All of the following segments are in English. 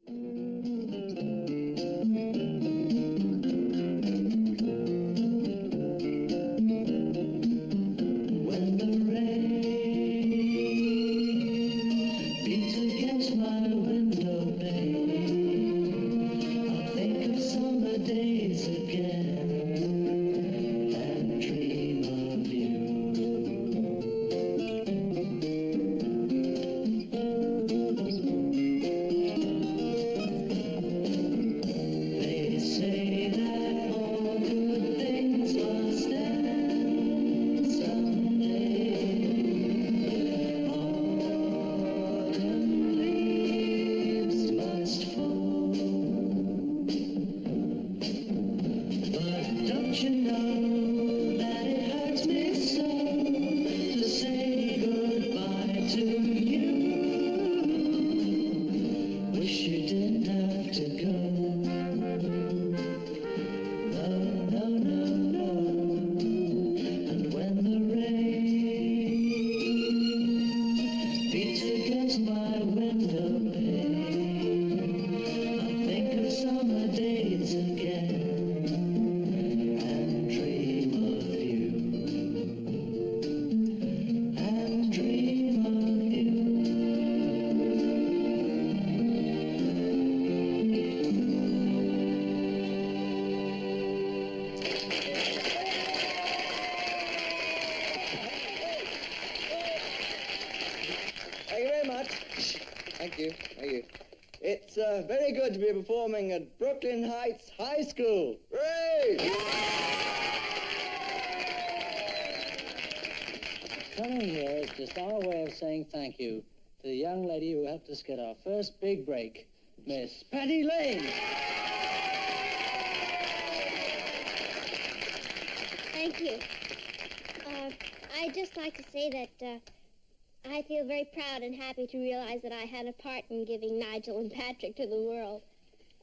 Thank you. Thank you. It's very good to be performing at Brooklyn Heights High School. Hooray! Coming here is just our way of saying thank you to the young lady who helped us get our first big break, Miss Patty Lane. Thank you. I'd just like to say that I feel very proud and happy to realize that I had a part in giving Nigel and Patrick to the world.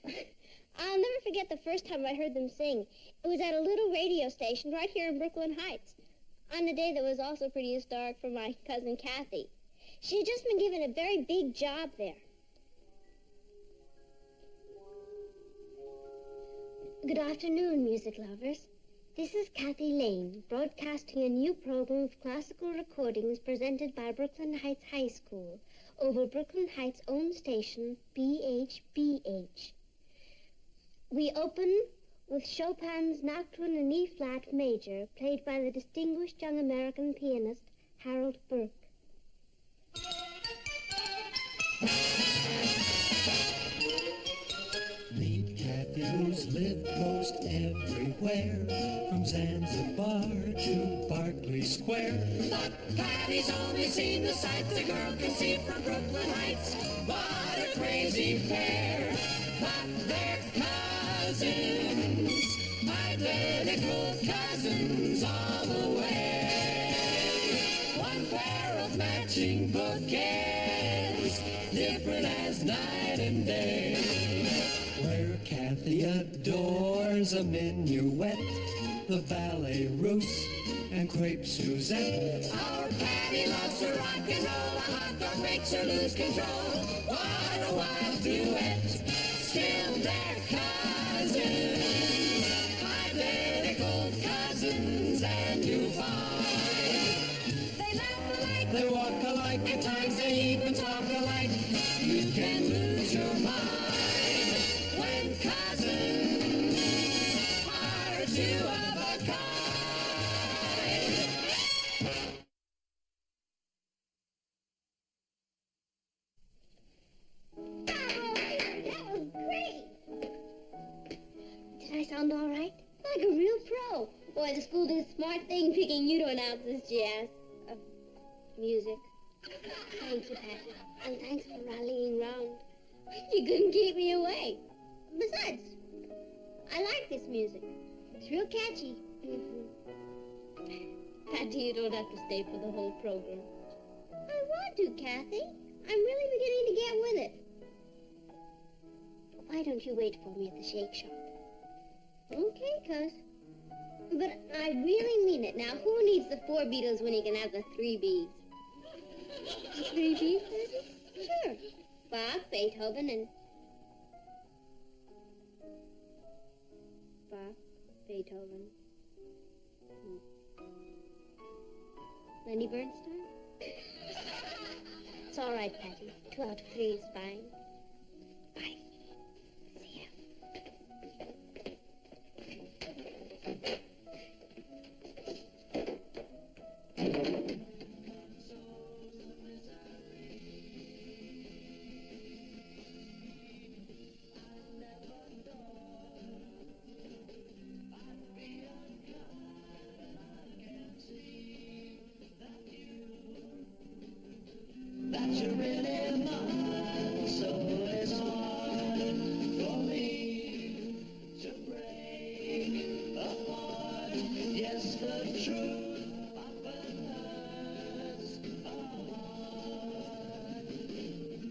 I'll never forget the first time I heard them sing. It was at a little radio station right here in Brooklyn Heights, on a day that was also pretty historic for my cousin Kathy. She had just been given a very big job there. Good afternoon, music lovers. This is Kathy Lane, broadcasting a new program of classical recordings presented by Brooklyn Heights High School over Brooklyn Heights' own station, BHBH. We open with Chopin's Nocturne in E-flat major, played by the distinguished young American pianist Harold Burke. Meet Kathy, who's lived most everywhere, from Zanzibar to Berkeley Square. But Patty's only seen the sights a girl can see from Brooklyn Heights. What a crazy pair! But they're cousins, identical cousins all the way. One pair of matching bouquets, different as night and day. Where Kathy adores a minuet, the ballet russe, and crepe Suzette. Our Patty loves to rock and roll, a hot dog makes her lose control. What a wild duet, still they're cousins, identical cousins, and you find they laugh alike, They walk alike, at times they even talk alike. You can lose your mind when cousins are two of a kind. That was great! Did I sound all right? Like a real pro. Boy, the school did a smart thing picking you to announce this jazz. Music. Thank you, Patty. And thanks for rallying round. You couldn't keep me away. Besides, I like this music. It's real catchy. Patty, you don't have to stay for the whole program. I want to, Kathy. I'm really beginning to get with it. Why don't you wait for me at the shake shop? Okay, cuz. But I really mean it. Now, who needs the 4 Beatles when he can have the 3 Bs? 3 Bs, Patty? Sure. Bach, Beethoven, and Beethoven. Lenny Bernstein? It's all right, Patty. 2 out of 3 is fine. Bye. See ya. That you really mind, so it's hard for me to break apart. Yes, the truth often hurts a heart.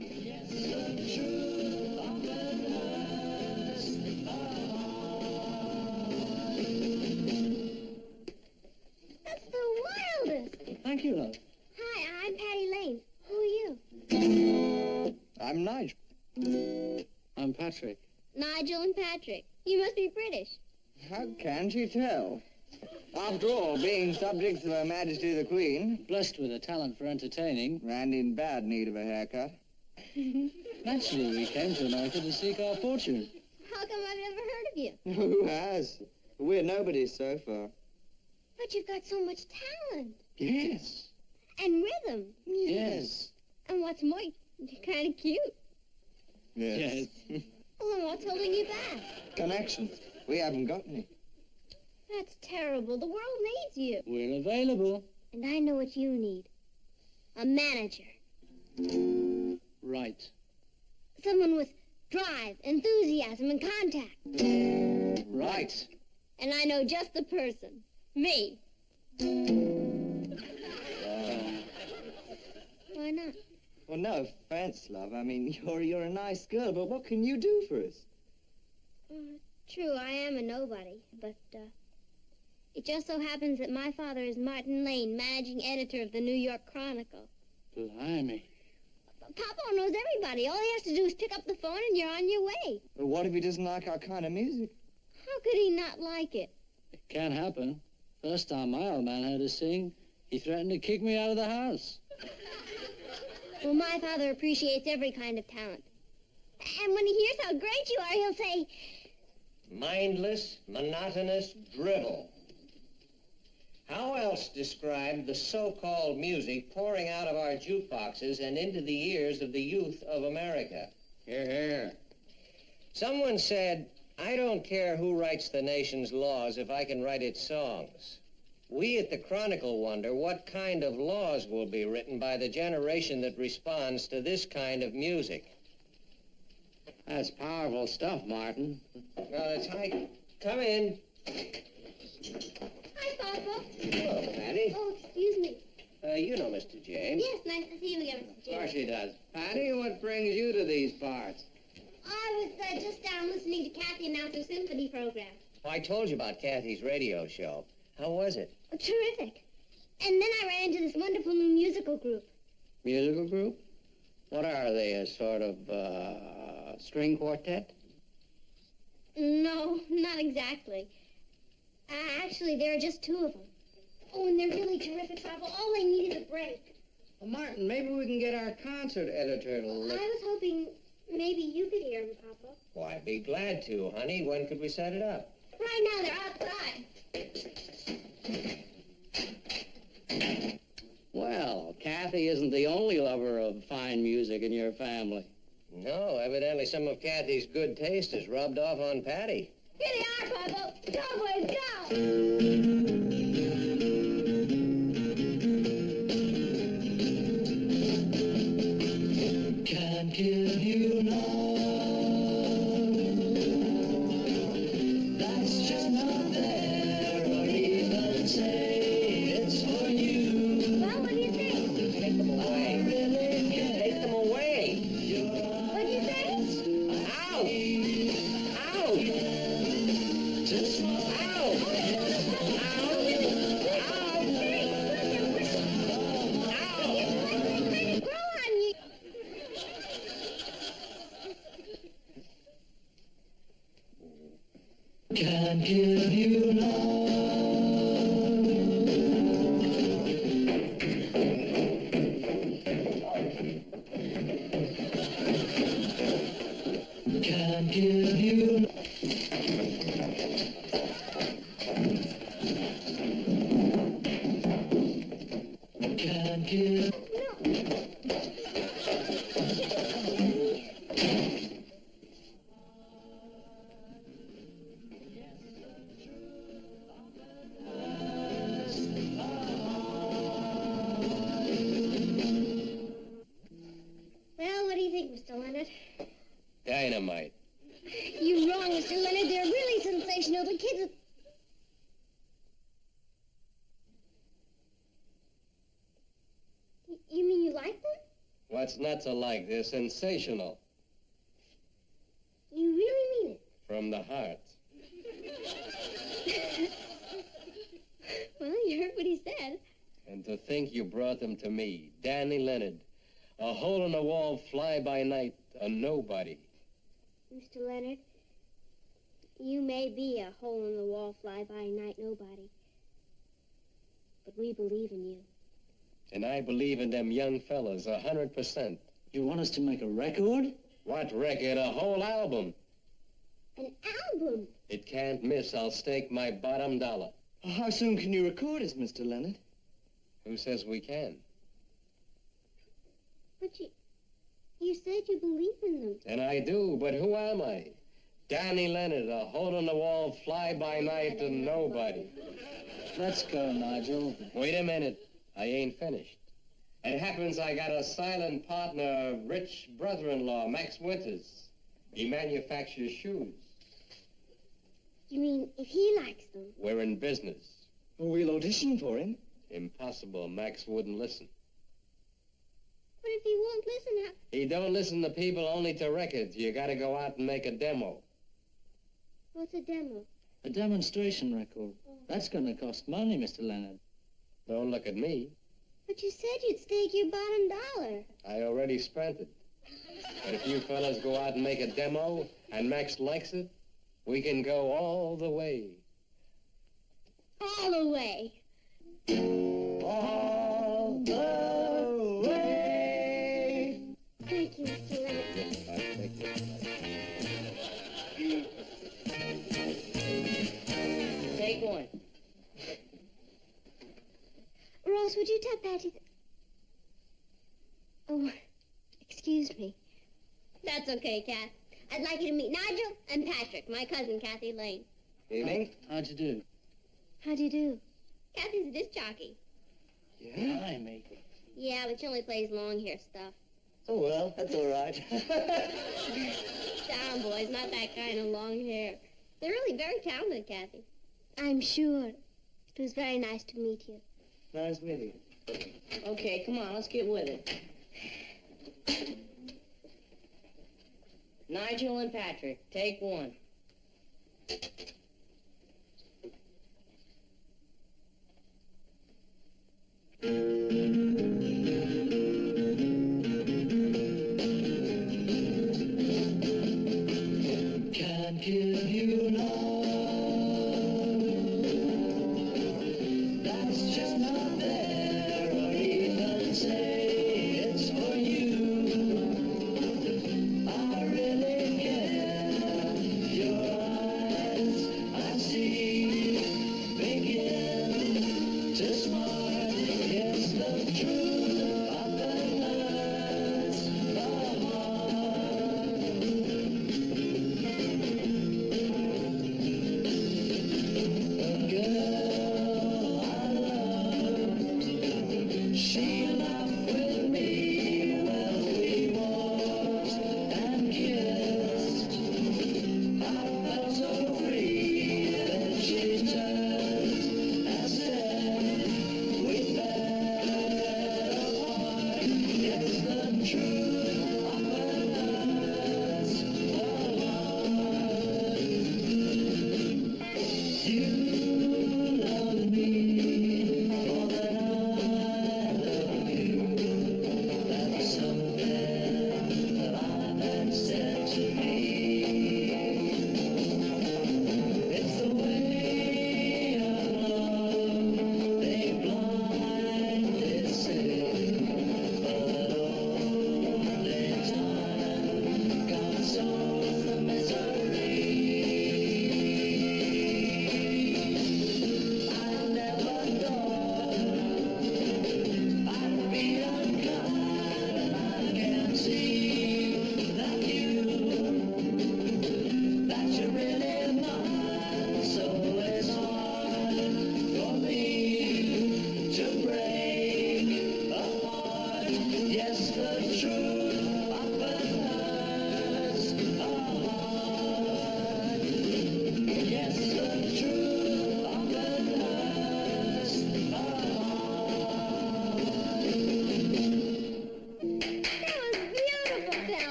Yes, the truth often hurts a heart. That's the wildest. Thank you, love. Hi, I'm Patty Lane. Who are you? I'm Nigel. I'm Patrick. Nigel and Patrick. You must be British. How can she tell? After all, being subjects of Her Majesty the Queen, Blessed with a talent for entertaining, and in bad need of a haircut. naturally we came to America to seek our fortune. How come I've never heard of you? Who has? We're nobodies so far. But you've got so much talent. Yes. And rhythm. Yes. And what's more, you're kind of cute. Yes. Well, then what's holding you back? Connections. We haven't got any. That's terrible. The world needs you. We're available. And I know what you need. A manager. Right. Someone with drive, enthusiasm, and contact. Right. And I know just the person. Me. Why not? Well, no offense, love. I mean, you're a nice girl, but what can you do for us? True, I am a nobody, but it just so happens that my father is Martin Lane, managing editor of the New York Chronicle. Blimey. Papa knows everybody. All he has to do is pick up the phone and you're on your way. Well, what if he doesn't like our kind of music? How could he not like it? It can't happen. First time my old man heard us sing, he threatened to kick me out of the house. Well, my father appreciates every kind of talent. And when he hears how great you are, he'll say, Mindless, monotonous drivel. How else describe the so-called music pouring out of our jukeboxes and into the ears of the youth of America? Hear, hear. Someone said, I don't care who writes the nation's laws if I can write its songs. We at the Chronicle wonder what kind of laws will be written by the generation that responds to this kind of music. That's powerful stuff, Martin. Well, it's high. Come in. Hi, Papa. Hello, Patty. Oh, excuse me. You know Mr. James. Yes, nice to see you again, Mr. Of James. course he does. Patty, what brings you to these parts? I was just down listening to Kathy announce her symphony program. Well, I told you about Kathy's radio show. How was it? Oh, terrific. And then I ran into this wonderful new musical group. Musical group? What are they, a sort of, string quartet? No, not exactly. Actually, there are just 2 of them. Oh, and they're really terrific, Papa. All they need is a break. Well, Martin, maybe we can get our concert editor to I look. was hoping maybe you could hear them, Papa. Well, I'd be glad to, honey. When could we set it up? Right now, they're outside. Well, Kathy isn't the only lover of fine music in your family. No, evidently some of Kathy's good taste is rubbed off on Patty. Here they are, Papa. Go, boys, go! Can't kill you now. That's just not there, or even say it's for you. Well, what do you think? Take them I away. really Take them away. What do you think? Ow! Ow! to smile. Ow! Ow! Grow on you. Can't give you love. Can't give you can't give. Well, what do you think, Mr. Leonard? Dynamite. You're wrong, Mr. Leonard. They're really sensational. The kids... You mean you like them? What's not to like? They're sensational. You really mean it? From the heart. Well, you heard what he said. And to think you brought them to me, Danny Leonard. A hole-in-the-wall fly-by-night, a nobody. Mr. Leonard, you may be a hole-in-the-wall fly-by-night nobody. But we believe in you. And I believe in them young fellas 100%. You want us to make a record? What record? A whole album. An album? It can't miss. I'll stake my bottom dollar. How soon can you record us, Mr. Leonard? Who says we can? But you said you believe in them. And I do, but who am I? Danny Leonard, a hole-in-the-wall fly-by-night and nobody. Let's go, Nigel. Wait a minute. I ain't finished. It happens I got a silent partner, a rich brother-in-law, Max Winters. He manufactures shoes. You mean if he likes them? We're in business. Well, we'll audition for him. Impossible. Max wouldn't listen. But if he won't listen, how... He don't listen to people, only to records. You gotta go out and make a demo. What's a demo? A demonstration record. That's going to cost money, Mr. Leonard. Don't look at me. But you said you'd stake your bottom dollar. I already spent it. But if you fellas go out and make a demo, and Max likes it, we can go all the way. All the way. All the way. Thank you, Mr. Leonard. I take it. Take one. Rose, would you tell Patty that... Oh, excuse me. That's okay, Kath. I'd like you to meet Nigel and Patrick, my cousin, Kathy Lane. Evening. How'd you do? How do you do? Kathy's a disc jockey. Yeah? Hi, mate. Yeah, but she only plays long hair stuff. Oh, well, that's all right. Down, boys, not that kind of long hair. They're really very talented, Kathy. I'm sure. It was very nice to meet you. Nice meeting you. Okay, come on, let's get with it. Nigel and Patrick, take one. Can't give you love. That's just not there, or even say it's for you. I really care.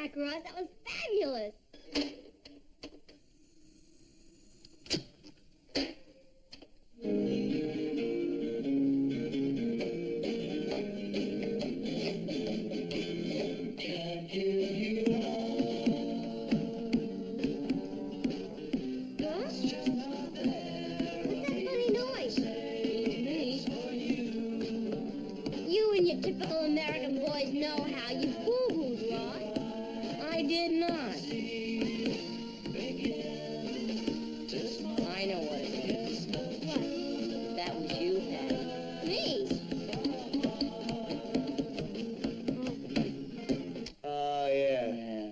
back, Ross. That was fabulous. Can't give you Ross? What's that funny noise? You and your typical American boys know how. You boo-booed, Ross. I did not. I know what it is. What? That was you, Patty. Me? Oh, yeah. Yeah.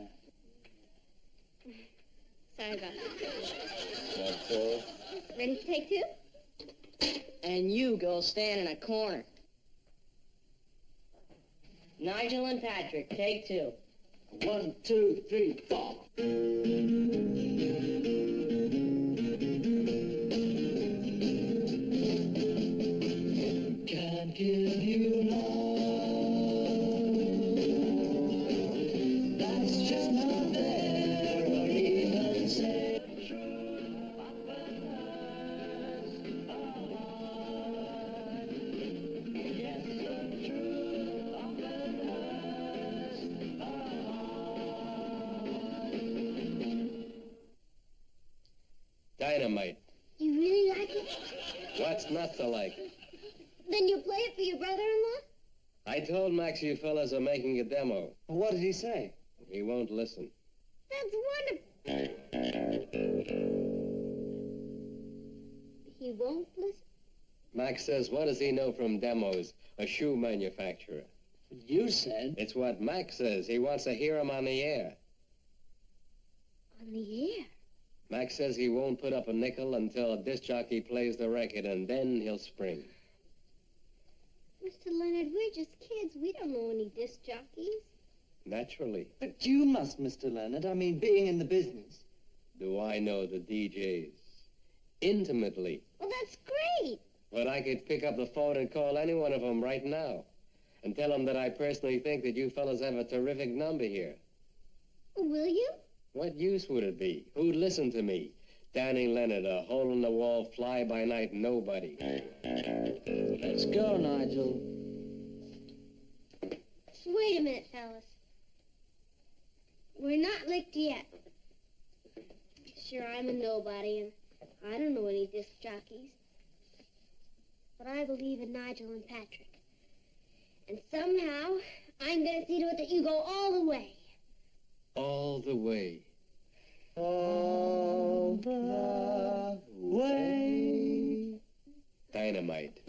Sorry about that. That's all. Ready to take two? And you go stand in a corner. Nigel and Patrick, take two. 1, 2, 3, 4. Can't give you love. That's just not there, or even say Dynamite. You really like it? What's not to like? Then you play it for your brother-in-law? I told Max you fellas are making a demo. What did he say? He won't listen. That's wonderful. He won't listen? Max says, what does he know from demos? A shoe manufacturer. You said. It's what Max says. He wants to hear him on the air. On the air? Max says he won't put up a nickel until a disc jockey plays the record, and then he'll spring. Mr. Leonard, we're just kids. We don't know any disc jockeys. Naturally. But you must, Mr. Leonard. I mean, being in the business. Do I know the DJs? Intimately. Well, that's great. But I could pick up the phone and call any one of them right now and tell them that I personally think that you fellas have a terrific number here. Will you? What use would it be? Who'd listen to me? Danny Leonard, a hole-in-the-wall, fly-by-night nobody. Let's go, Nigel. Wait a minute, fellas. We're not licked yet. Sure, I'm a nobody, and I don't know any disc jockeys. But I believe in Nigel and Patrick. And somehow, I'm going to see to it that you go all the way. All the way. All the way. Dynamite.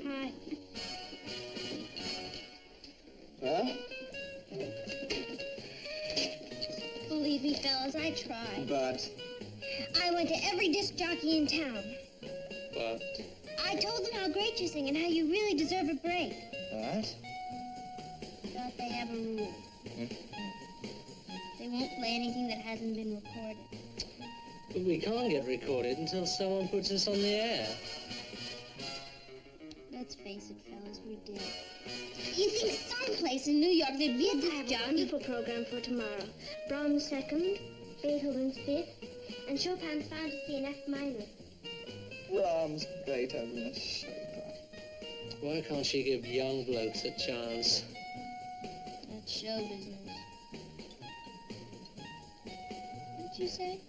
Hi. Huh? Believe me, fellas, I tried. But I went to every disc jockey in town. But I told them how great you sing and how you really deserve a break. what? But they have a rule. They won't play anything that hasn't been recorded. But we can't get recorded until someone puts us on the air. Let's face it, fellas, we're dead. You think someplace in New York there'd be a disc jockey? Wonderful program for tomorrow. Brahms second, Beethoven's fifth, and Chopin's Fantasy in F minor. Brahms, Beethoven, and Chopin. Why can't she give young blokes a chance? That's show business. What'd you say?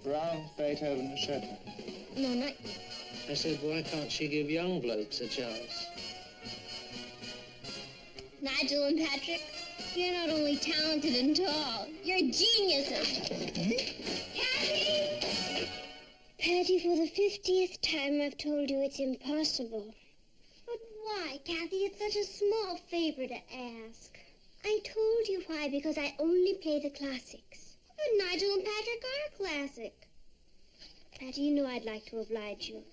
Brahms, Beethoven, and Chopin. No, not you. I said, why can't she give young blokes a chance? Nigel and Patrick, you're not only talented and tall, you're geniuses. Kathy! Patty, for the 50th time I've told you it's impossible. But why, Kathy? It's such a small favor to ask. I told you why, because I only play the classics. But Nigel and Patrick are classic. Patty, you know I'd like to oblige you.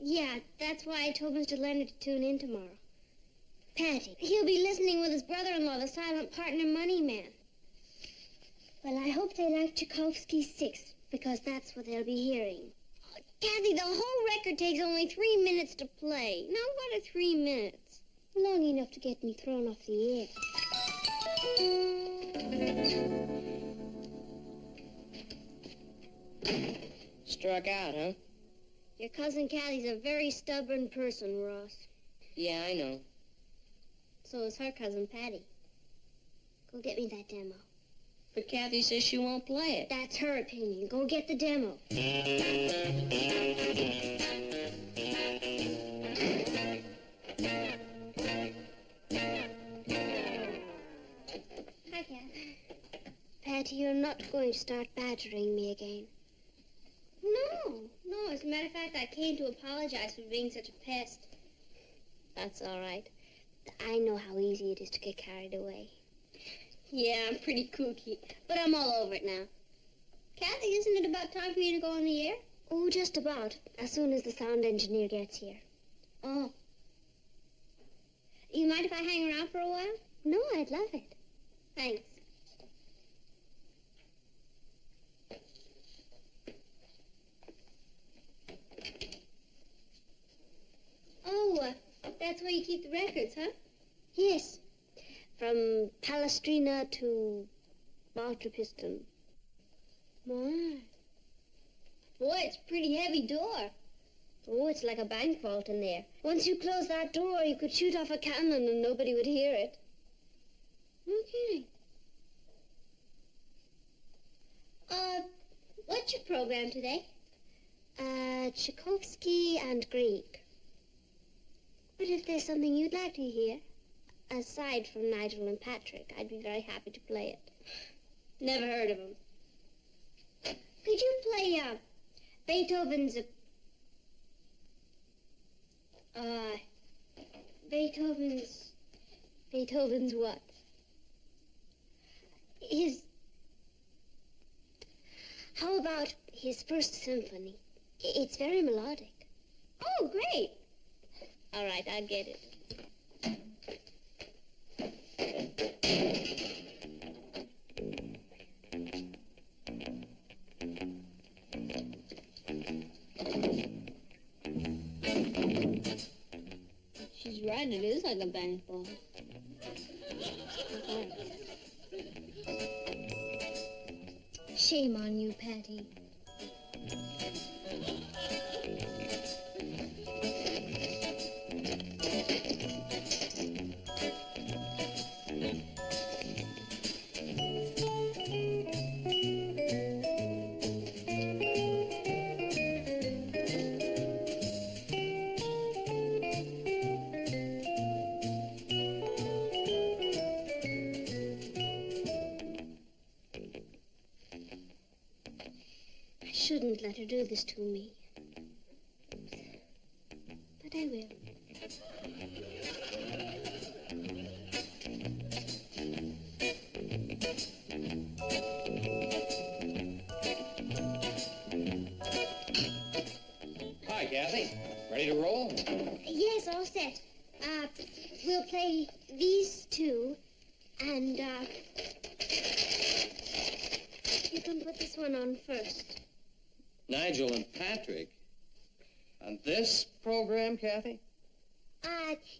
Yeah, that's why I told Mr. Leonard to tune in tomorrow. Patty, he'll be listening with his brother-in-law, the silent partner money man. Well, I hope they like Tchaikovsky's Sixth, because that's what they'll be hearing. Oh, Kathy, the whole record takes only 3 minutes to play. Now, what are 3 minutes? Long enough to get me thrown off the air. Struck out, huh? Your cousin Kathy's a very stubborn person, Ross. Yeah, I know. So is her cousin Patty. Go get me that demo. But Kathy says she won't play it. That's her opinion. Go get the demo. Hi, Kath. Patty, you're not going to start badgering me again. No. As a matter of fact, I came to apologize for being such a pest. That's all right. I know how easy it is to get carried away. Yeah, I'm pretty kooky, but I'm all over it now. Kathy, isn't it about time for you to go on the air? Oh, just about. As soon as the sound engineer gets here. Oh. You mind if I hang around for a while? No, I'd love it. Thanks. Oh, that's where you keep the records, huh? Yes. From Palestrina to Baltrapiston. My. Boy, it's a pretty heavy door. Oh, it's like a bank vault in there. Once you close that door, you could shoot off a cannon and nobody would hear it. Okay. What's your program today? Tchaikovsky and Greek. But if there's something you'd like to hear, aside from Nigel and Patrick, I'd be very happy to play it. Never heard of them. Could you play, Beethoven's what? How about his First Symphony? It's very melodic. Oh, great. All right, I'll get it. She's right, it is like a bank vault. Shame on you, Patty. I shouldn't let her do this to me. But I will. Hi, Kathy. Ready to roll? Yes, all set. We'll play these two, and, you can put this one on first. Nigel and Patrick. On this program, Kathy?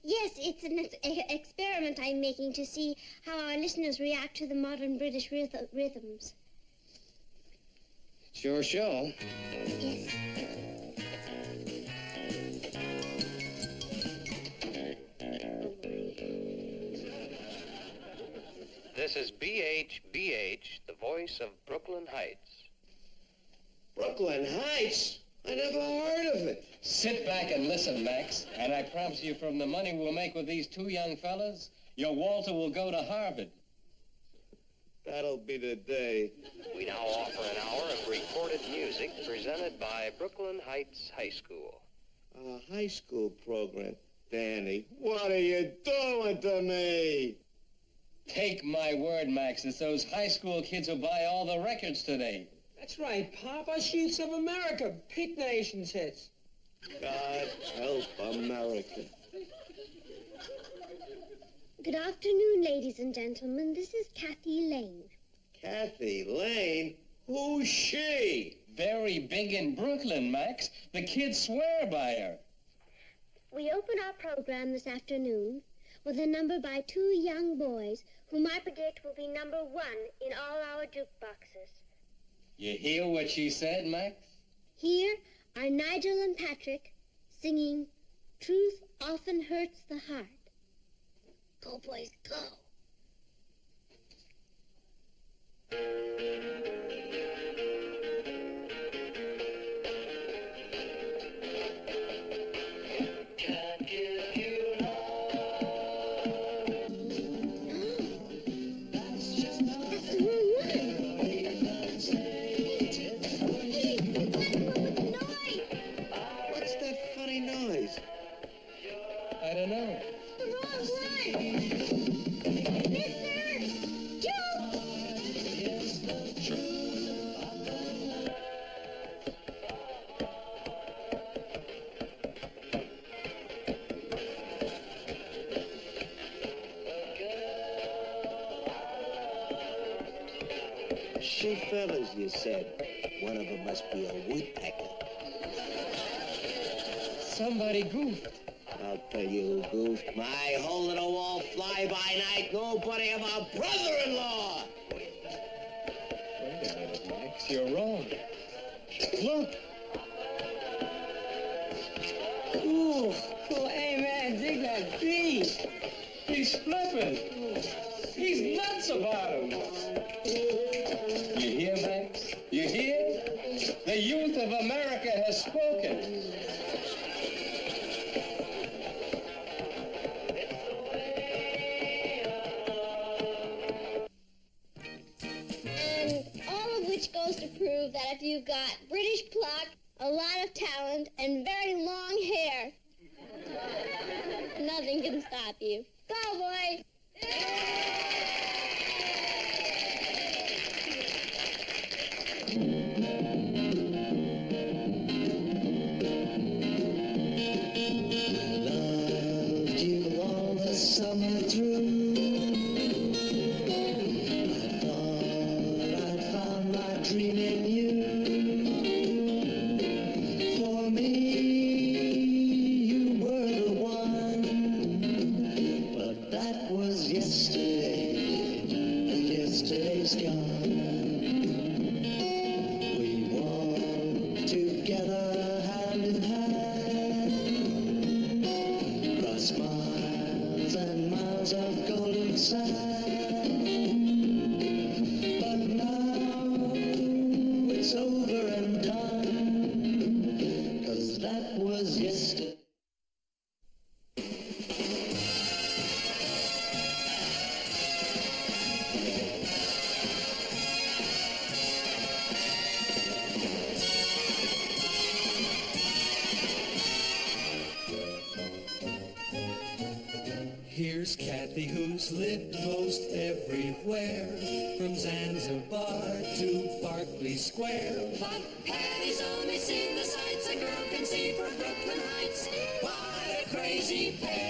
Yes, it's an experiment I'm making to see how our listeners react to the modern British rhythms. Sure show. Yes. This is BHBH, the voice of Brooklyn Heights. Brooklyn Heights? I never heard of it. Sit back and listen, Max, and I promise you from the money we'll make with these two young fellas, your Walter will go to Harvard. That'll be the day. We now offer an hour of recorded music presented by Brooklyn Heights High School. A high school program. Danny, what are you doing to me? Take my word, Max, it's those high school kids who buy all the records today. That's right, Pop. Our Sheets of America, Pit Nations hits. God help America. Good afternoon, ladies and gentlemen. This is Kathy Lane. Kathy Lane? Who's she? Very big in Brooklyn, Max. The kids swear by her. We open our program this afternoon with a number by two young boys whom I predict will be number one in all our jukeboxes. You hear what she said, Max? Here are Nigel and Patrick singing Truth Often Hurts the Heart. Go, boys, go. I don't know. The wrong one! Mister! Joe! She fellas, you said. One of them must be a woodpecker. Somebody goofed. I'll tell you who goofed. My hole-in-the-wall fly-by-night nobody of a brother-in-law! Wait a minute, Max. You're wrong. Look. Ooh, hey, man, dig that beat. He's flipping. He's nuts about him. You hear, Max? You hear? The youth of America has spoken. And all of which goes to prove that if you've got British pluck, a lot of talent, and very long hair, nothing can stop you. Go, boy! Loved you all the summer through. I thought I'd found my dream in you. For me, you were the one. But that was yesterday, and yesterday's gone. We walked together hand in hand. Cross miles and miles of golden sand. But now it's over and done, 'cause that was yesterday. Here's Kathy, who's lived most everywhere, from Zanzibar to Berkeley Square. But Patty's only seen the sights a girl can see from Brooklyn Heights. What a crazy pair.